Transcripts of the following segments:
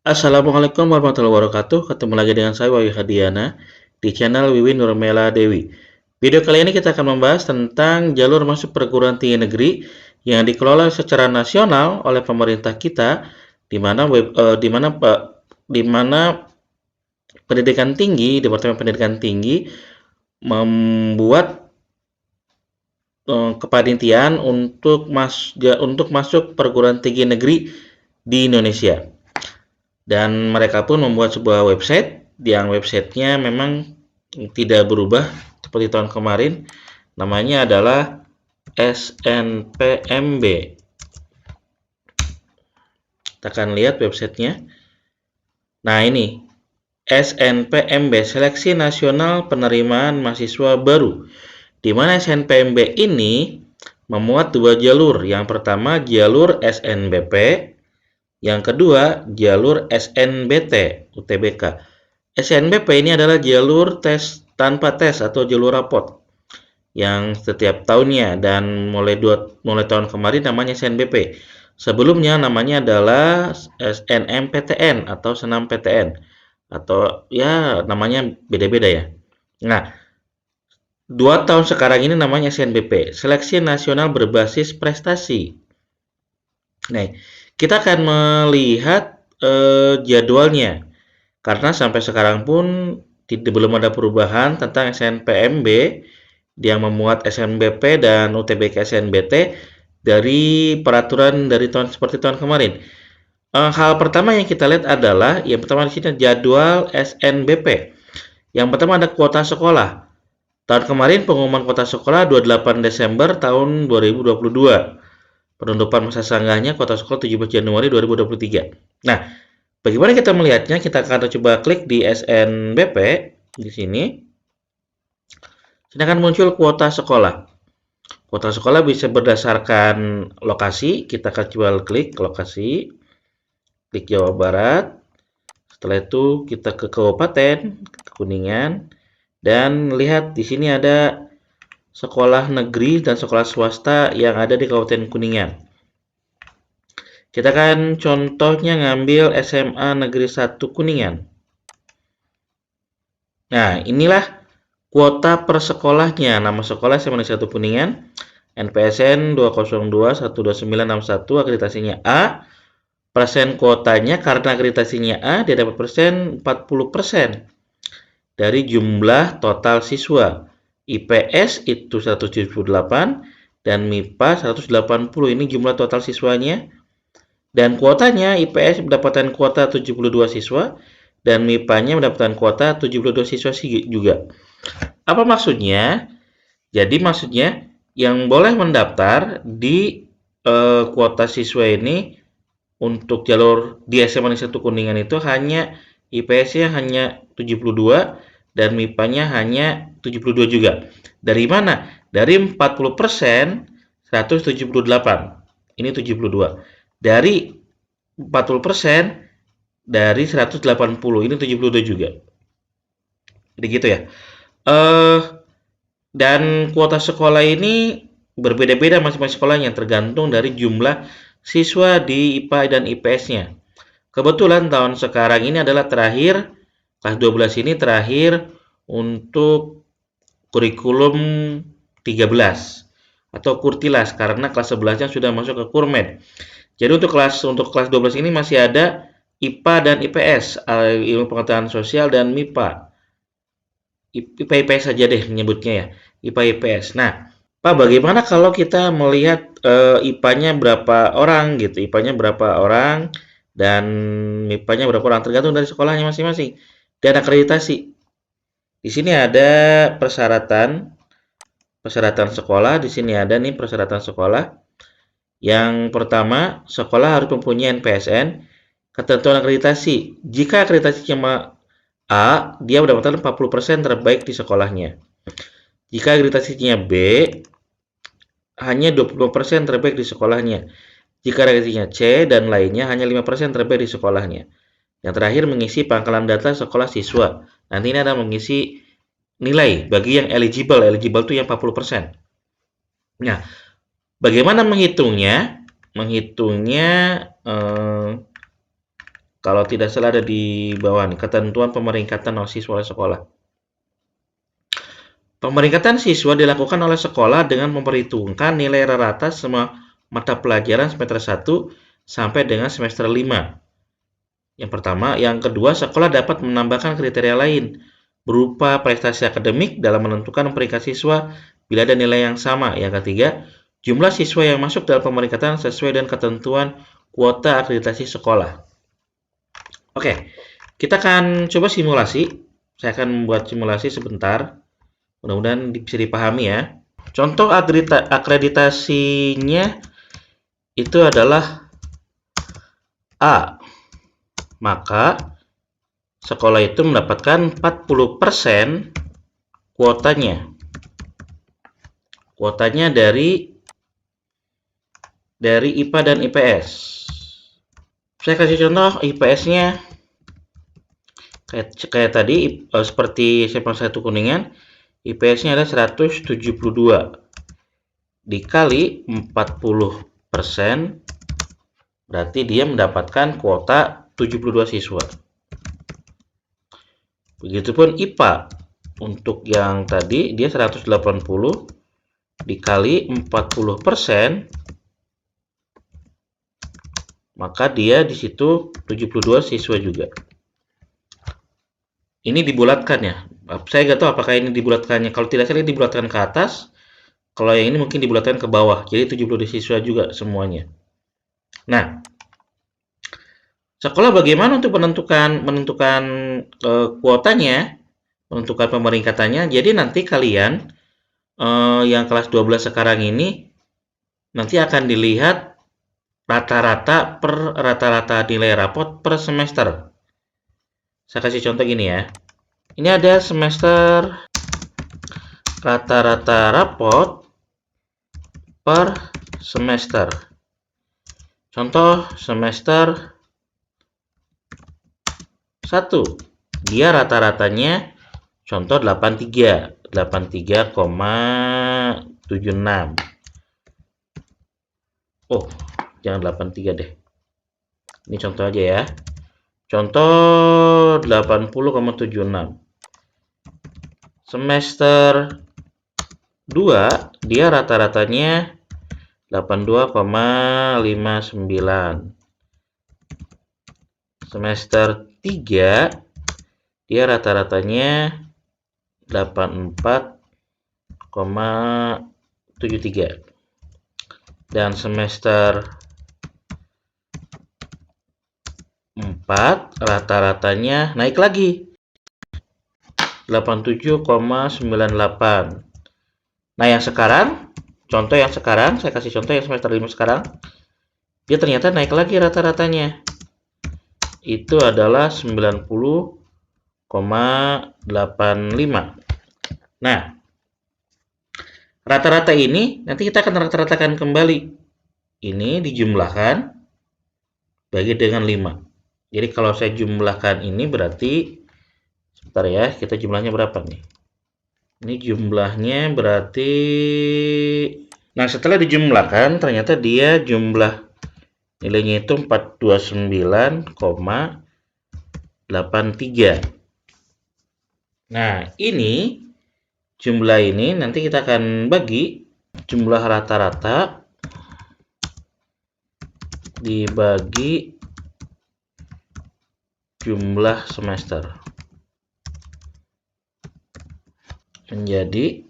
Assalamualaikum warahmatullahi wabarakatuh. Ketemu lagi dengan saya Wayu Hadiana di channel Wiwi Nurmela Dewi. Video kali ini kita akan membahas tentang jalur masuk perguruan tinggi negeri yang dikelola secara nasional oleh pemerintah kita, di mana di mana pendidikan tinggi, Departemen Pendidikan Tinggi membuat kepanitiaan untuk masuk perguruan tinggi negeri di Indonesia. Dan mereka pun membuat sebuah website yang websitenya memang tidak berubah seperti tahun kemarin. Namanya adalah SNPMB. Kita akan lihat websitenya. Nah, ini SNPMB, Seleksi Nasional Penerimaan Mahasiswa Baru, di mana SNPMB ini memuat dua jalur. Yang pertama jalur SNBP, yang kedua jalur SNBT UTBK. SNBP ini adalah jalur tes tanpa tes atau jalur rapot yang setiap tahunnya, dan mulai tahun kemarin namanya SNBP. Sebelumnya namanya adalah SNMPTN atau Senam PTN, atau ya namanya beda-beda ya. Nah, 2 tahun sekarang ini namanya SNBP, Seleksi Nasional Berbasis Prestasi. Nah, kita akan melihat jadwalnya, karena sampai sekarang pun belum ada perubahan tentang SNPMB yang memuat SNBP dan UTBK SNBT dari peraturan dari seperti tahun kemarin. Hal pertama yang kita lihat adalah yang pertama di sini jadwal SNBP. Yang pertama ada kuota sekolah. Tahun kemarin pengumuman kuota sekolah 28 Desember tahun 2022. Penutupan masa sanggahnya kuota sekolah 17 Januari 2023. Nah, bagaimana kita melihatnya? Kita akan coba klik di SNBP di sini. Sini akan muncul kuota sekolah. Kuota sekolah bisa berdasarkan lokasi. Kita akan coba klik lokasi. Klik Jawa Barat. Setelah itu kita ke kabupaten, ke Kuningan, dan lihat di sini ada sekolah negeri dan sekolah swasta yang ada di Kabupaten Kuningan. Kita akan contohnya ngambil SMA Negeri 1 Kuningan. Nah, inilah kuota per sekolahnya. Nama sekolah SMA Negeri 1 Kuningan, NPSN 202-12961, akreditasinya A. Persen kuotanya karena akreditasinya A, dia dapat persen 40% dari jumlah total siswa. IPS itu 178 dan MIPA 180. Ini jumlah total siswanya. Dan kuotanya IPS mendapatkan kuota 72 siswa dan MIPA-nya mendapatkan kuota 72 siswa juga. Apa maksudnya? Jadi maksudnya yang boleh mendaftar di kuota siswa ini untuk jalur di SMA Negeri 1 Kuningan itu hanya IPS-nya hanya 72 dan MIPA-nya hanya 72 juga. Dari mana? Dari 40%, 178. Ini 72. Dari 40%, dari 180. Ini 72 juga. Jadi gitu ya. Dan kuota sekolah ini berbeda-beda masing-masing sekolahnya, tergantung dari jumlah siswa di IPA dan IPS-nya. Kebetulan tahun sekarang ini adalah terakhir, kelas 12 ini terakhir untuk kurikulum 13 atau Kurtilas, karena kelas 11-nya sudah masuk ke Kurmed. Jadi untuk kelas 12 ini masih ada IPA dan IPS, ilmu pengetahuan sosial, dan MIPA. IPA-IPS saja deh menyebutnya ya, IPA-IPS. Nah, Pak, bagaimana kalau kita melihat IPA-nya berapa orang gitu, IPA-nya berapa orang dan MIPA-nya berapa orang, tergantung dari sekolahnya masing-masing dan akreditasi. Di sini ada persyaratan sekolah. Di sini ada nih persyaratan sekolah. Yang pertama, sekolah harus mempunyai NPSN. Ketentuan akreditasi, jika akreditasinya A, dia mendapatkan 40% terbaik di sekolahnya. Jika akreditasinya B, hanya 25% terbaik di sekolahnya. Jika akreditasinya C dan lainnya, hanya 5% terbaik di sekolahnya. Yang terakhir, mengisi pangkalan data sekolah siswa. Nanti ini ada mengisi nilai bagi yang eligible. Eligible itu yang 40%. Nah, bagaimana menghitungnya? Menghitungnya Kalau tidak salah ada di bawah nih, ketentuan pemeringkatan siswa oleh sekolah. Pemeringkatan siswa dilakukan oleh sekolah dengan memperhitungkan nilai rata semua mata pelajaran semester 1 sampai dengan semester 5. Yang pertama. Yang kedua, sekolah dapat menambahkan kriteria lain berupa prestasi akademik dalam menentukan peringkat siswa bila ada nilai yang sama. Yang ketiga, jumlah siswa yang masuk dalam pemeringkatan sesuai dengan ketentuan kuota akreditasi sekolah. Oke, kita akan coba simulasi. Saya akan membuat simulasi sebentar. Mudah-mudahan bisa dipahami ya. Contoh akreditasinya itu adalah A. Maka sekolah itu mendapatkan 40% kuotanya. Kuotanya dari IPA dan IPS. Saya kasih contoh IPS-nya kayak tadi, seperti sampel 1 Kuningan. IPS-nya ada 172 dikali 40%, berarti dia mendapatkan kuota 72 siswa. Begitupun IPA, untuk yang tadi dia 180 dikali 40%, maka dia di situ 72 siswa juga. Ini dibulatkan ya. Saya nggak tahu apakah ini dibulatkannya. Kalau tidak salah dibulatkan ke atas. Kalau yang ini mungkin dibulatkan ke bawah. Jadi 72 siswa juga semuanya. Nah, sekolah bagaimana untuk menentukan kuotanya, menentukan pemeringkatannya. Jadi nanti kalian yang kelas 12 sekarang ini nanti akan dilihat rata-rata nilai rapot per semester. Saya kasih contoh gini ya. Ini ada semester rata-rata rapot per semester. Contoh semester 1. Dia rata-ratanya contoh 83,76. Oh, jangan 83 deh. Ini contoh aja ya. Contoh 80,76. Semester 2 dia rata-ratanya 82,59. Semester 3 dia rata-ratanya 84,73. Dan semester 4 rata-ratanya naik lagi 87,98. Nah, yang sekarang, contoh yang sekarang, saya kasih contoh yang semester 5 sekarang, dia ternyata naik lagi rata-ratanya. Itu adalah 90,85. Nah, rata-rata ini nanti kita akan rata-ratakan kembali. Ini dijumlahkan bagi dengan 5. Jadi kalau saya jumlahkan ini berarti, sebentar ya, kita jumlahnya berapa nih? Ini jumlahnya berarti, nah setelah dijumlahkan ternyata dia jumlah nilainya itu 429,83. Nah, ini jumlah ini nanti kita akan bagi jumlah rata-rata dibagi jumlah semester menjadi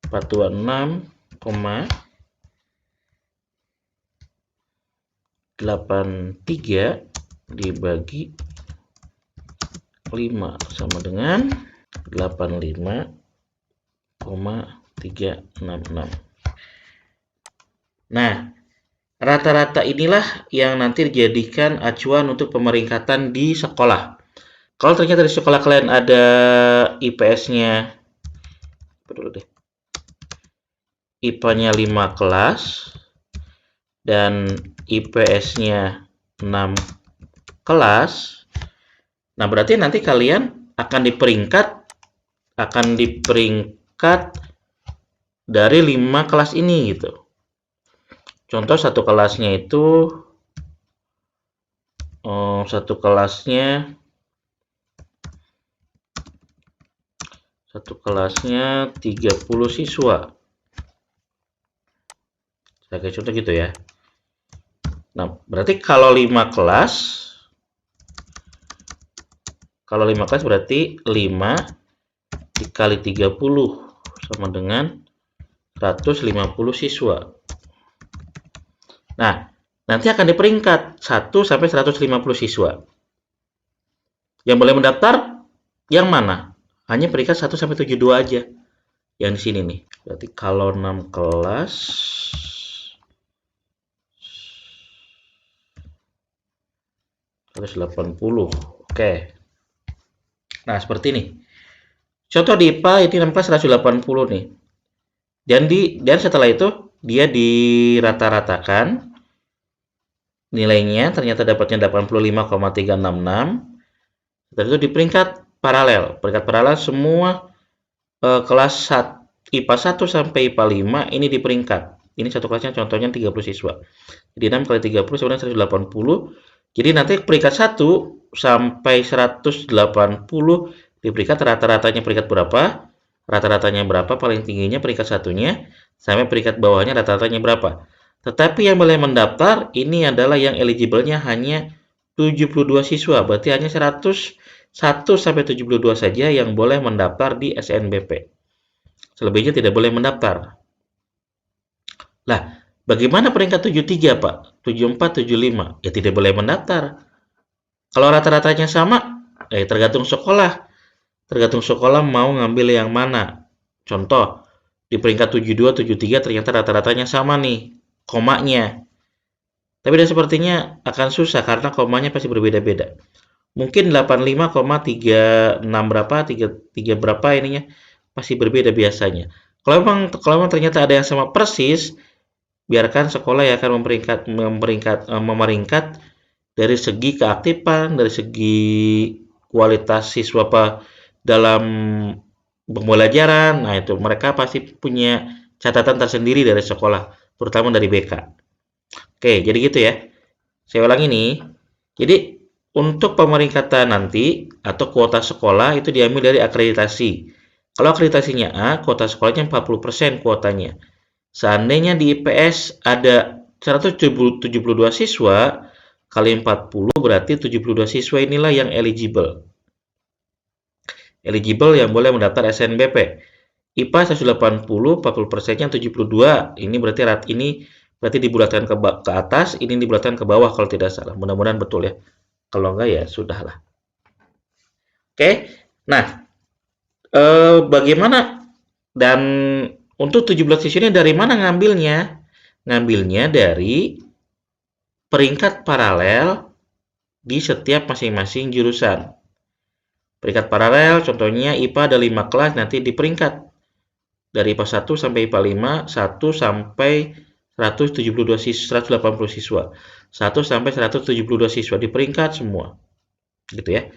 426,83 dibagi 5 sama dengan 85,366. Nah, rata-rata inilah yang nanti dijadikan acuan untuk pemeringkatan di sekolah. Kalau ternyata di sekolah kalian ada IPS-nya, IPA-nya 5 kelas dan IPS-nya 6 kelas. Nah, berarti nanti kalian akan diperingkat dari 5 kelas ini gitu. Contoh satu kelasnya itu satu kelasnya 30 siswa. Saya kasih contoh gitu ya. Nah, berarti kalau 5 kelas berarti 5 dikali 30 sama dengan 150 siswa. Nah, nanti akan diperingkat 1 sampai 150 siswa. Yang boleh mendaftar yang mana? Hanya peringkat 1 sampai 72 aja. Yang di sini nih. Berarti kalau 6 kelas 180. Oke. Nah, seperti ini. Contoh di IPA ini 6 kelas 180 nih. Dan setelah itu dia dirata-ratakan nilainya ternyata dapatnya 85,366. Setelah itu di peringkat paralel. Peringkat paralel semua kelas IPA 1 sampai IPA 5 ini di peringkat. Ini satu kelasnya contohnya 30 siswa. Jadi 6 kali 30 sebenarnya 180. Jadi nanti peringkat 1 sampai 180 di peringkat rata-ratanya peringkat berapa? Rata-ratanya berapa? Paling tingginya peringkat satunya sampai peringkat bawahnya rata-ratanya berapa? Tetapi yang boleh mendaftar ini adalah yang eligible-nya hanya 72 siswa. Berarti hanya 101 sampai 72 saja yang boleh mendaftar di SNBP. Selebihnya tidak boleh mendaftar. Lah, bagaimana peringkat 73, Pak? 74, 75? Ya tidak boleh mendaftar. Kalau rata-ratanya sama, tergantung sekolah. Tergantung sekolah mau ngambil yang mana. Contoh, di peringkat 72, 73 ternyata rata-ratanya sama nih, komanya. Tapi dan sepertinya akan susah karena komanya pasti berbeda-beda. Mungkin 85,36 berapa, 33 berapa ininya, pasti berbeda biasanya. Kalau memang ternyata ada yang sama persis, biarkan sekolah yang akan memeringkat dari segi keaktifan, dari segi kualitas siswa dalam pembelajaran. Nah, itu mereka pasti punya catatan tersendiri dari sekolah, terutama dari BK. Oke, jadi gitu ya. Saya ulangi nih. Jadi untuk pemeringkatan nanti atau kuota sekolah itu diambil dari akreditasi. Kalau akreditasinya A, kuota sekolahnya 40% kuotanya. Seandainya di IPS ada 172 siswa, kali 40 berarti 72 siswa inilah yang eligible. Eligible yang boleh mendaftar SNBP. IPA 180, 40%-nya 72. Ini berarti dibulatkan ke atas, ini dibulatkan ke bawah kalau tidak salah. Mudah-mudahan betul ya. Kalau enggak ya sudahlah. Oke. Nah, bagaimana dan untuk 17 siswa ini dari mana ngambilnya? Ngambilnya dari peringkat paralel di setiap masing-masing jurusan. Peringkat paralel contohnya IPA ada 5 kelas, nanti di peringkat dari IPA 1 sampai IPA 5, 1 sampai 180 siswa. 1 sampai 172 siswa di peringkat semua. Gitu ya.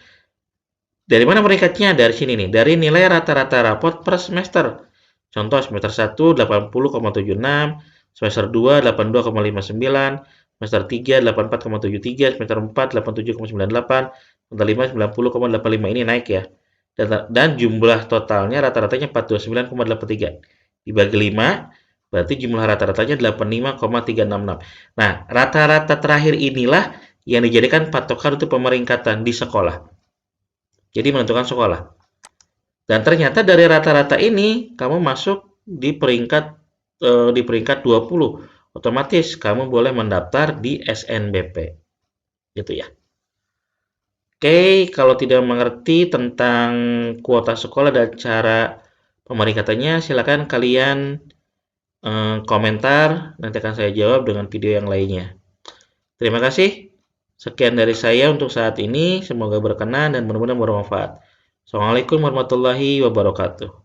Dari mana peringkatnya? Dari sini nih, dari nilai rata-rata rapot per semester. Contoh semester 1 80,76, semester 2 82,59, semester 3 84,73, semester 4 87,98, semester 5 90,85. Ini naik ya. Dan jumlah totalnya rata-ratanya 429,83. Dibagi 5 berarti jumlah rata-ratanya 85,366. Nah, rata-rata terakhir inilah yang dijadikan patokan untuk pemeringkatan di sekolah. Jadi menentukan sekolah. Dan ternyata dari rata-rata ini kamu masuk di peringkat 20. Otomatis kamu boleh mendaftar di SNBP. Gitu ya. Oke, kalau tidak mengerti tentang kuota sekolah dan cara pemeringkatannya, silakan kalian komentar, nanti akan saya jawab dengan video yang lainnya. Terima kasih. Sekian dari saya untuk saat ini. Semoga berkenan dan benar-benar bermanfaat. Assalamualaikum warahmatullahi wabarakatuh.